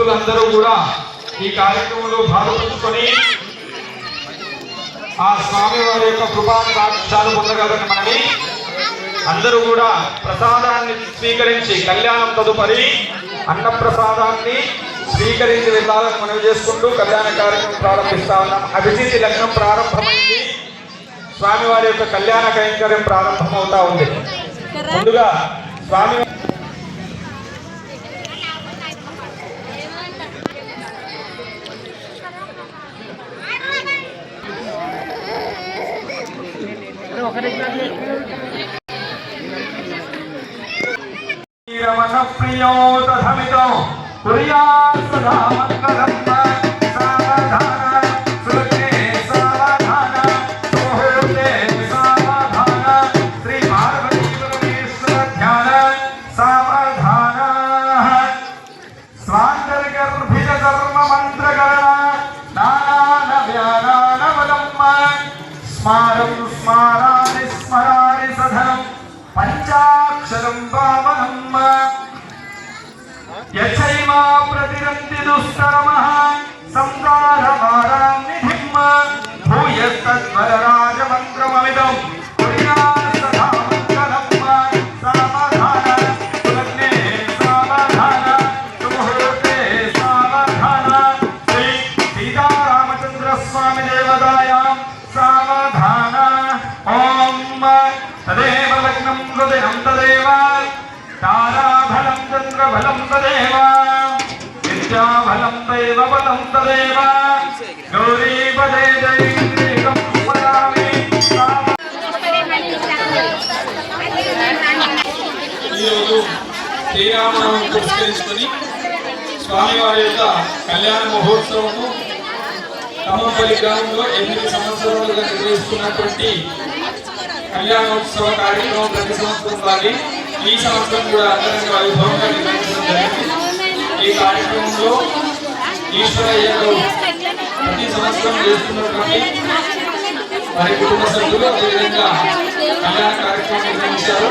భక్తులందరూ కూడా ఈ కార్యక్రమంలో భాగపంచుకొని ఆ స్వామి వారి యొక్క కృపా కటాక్షాలు పొందగలని మనవి. అందరూ కూడా ప్రసాదాన్ని స్వీకరించి కళ్యాణం తదుపరి అన్న ప్రసాదాన్ని స్వీకరించి వెళ్ళాలని మనవి చేసుకుంటూ కళ్యాణ కార్యక్రమం ప్రారంభిస్తా ఉన్నాం. అభిజిత్ లగ్నం ప్రారంభమైంది. స్వామివారి యొక్క కళ్యాణ కైంకర్యం ప్రారంభమవుతా ఉంది. ముందుగా స్వామి రమణ ప్రియో తథమితో కుర్యాత్ సదా మంగళం సావధాన సులగ్నే సావధాన సుముహూర్తే సావధాన శ్రీ పార్వతీ పరమేశ్వర ధ్యాన సావధాన స్వాంతర్గర్భిత ధర్మ మంత్రగణ నానాన వ్యానానవలమ్మ స్మారం స్మారాని స్మరాని సధనం పంచాక్షరం పావనం యచైవ ప్రతిరంతి దుస్తరమః సంసారమారాం నిధిం భూయస్తద్వరరాజమంత్రమమిదం కుర్యాత్ సదా మంగళం సావధాన సులగ్నే సావధాన సుముహూర్తే సావధాన శ్రీ సీతారామచంద్ర స్వామి దేవతాయాం సావధాన ఓం తదేవ లగ్నం హృదయం తదేవ తారాఫలం చంద్రఫలం తదేవ విద్యాఫలం దైవఫలం తదేవ గౌరీపదే దైవం స్మరామి. ఈరోజు శ్రీరామనవమి పురస్కరించుకొని స్వామివారి యొక్క కళ్యాణ మహోత్సవము ఖమ్మంపల్లి గ్రామంలో 8 సంవత్సరాలుగా నిర్వహిస్తున్నటువంటి కళ్యాణోత్సవ కార్యక్రమం ప్రతి సంవత్సరం లాగే ఈ సంవత్సరం కూడా అంగరంగ వైభవంగా నిర్వహించడం జరిగింది. ఈ కార్యక్రమంలో ఈశ్వరయ్య గారు ప్రతి సంవత్సరం చేస్తున్నటువంటి వారి కుటుంబ సభ్యులు అదేవిధంగా కళ్యాణ కార్యక్రమం నిర్వహించారు.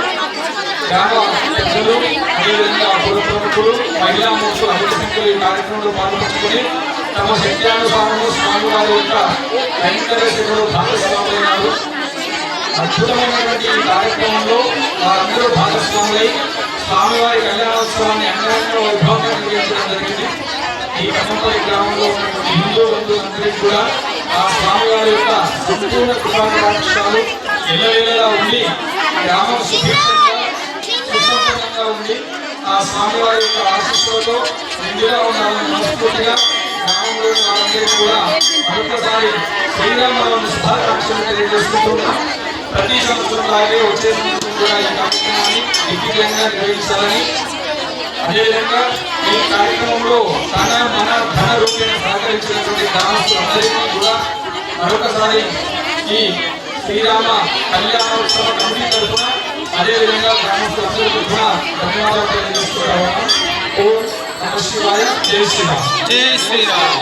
గ్రామ పెద్దలు అదేవిధంగా పుర ప్రముఖులు మహిళా మూర్తులు అధిక సంఖ్యలో ఈ కార్యక్రమంలో పాల్పంచుకొని తమ శక్త్యానుసారము స్వామివారి యొక్క కైంకర్య సేవలో భాగస్వాములైనారు. అద్భుతమైనటువంటి ఈ కార్యక్రమంలో వారందరూ భాగస్వాములై స్వామివారి కళ్యాణోత్సవాన్ని అంగరంగ వైభవంగా నిర్వహించడం జరిగింది. ఈ ఖమ్మంపల్లి గ్రామంలో ఉన్నటువంటి హిందూ బంధువులందరికీ కూడా ఆ స్వామివారి యొక్క సంపూర్ణ కృపాకటాక్షాలు ఎల్లవేళలా ఉండి గ్రామం సుసంపన్నంగా ఉండి ఆ స్వామివారి యొక్క ఆశీస్సులతో నిండుగా ఉండాలని మనస్ఫూర్తిగా గ్రామంలోని వారందరికీ కూడా మరొకసారి శ్రీరామనవమి శుభాకాంక్షలు తెలియజేసుకుంటున్నాం. ప్రతి సంవత్సరం లాగే వచ్చే సంవత్సరం కూడా ఈ కార్యక్రమాన్ని దిగ్విజయంగా నిర్వహించాలని, అదేవిధంగా ఈ కార్యక్రమంలో తన మన ధన రూపేణ సహకరించినటువంటి గ్రామస్తులందరికీ కూడా మరొకసారి ఈ శ్రీరామ కళ్యాణోత్సవ కమిటీ తరఫున అదేవిధంగా గ్రామస్తులందరి తరఫున ధన్యవాదాలు తెలియజేస్తున్నాము. ఓం నమః శివాయ. జై శ్రీరామ్. జై శ్రీరామ్.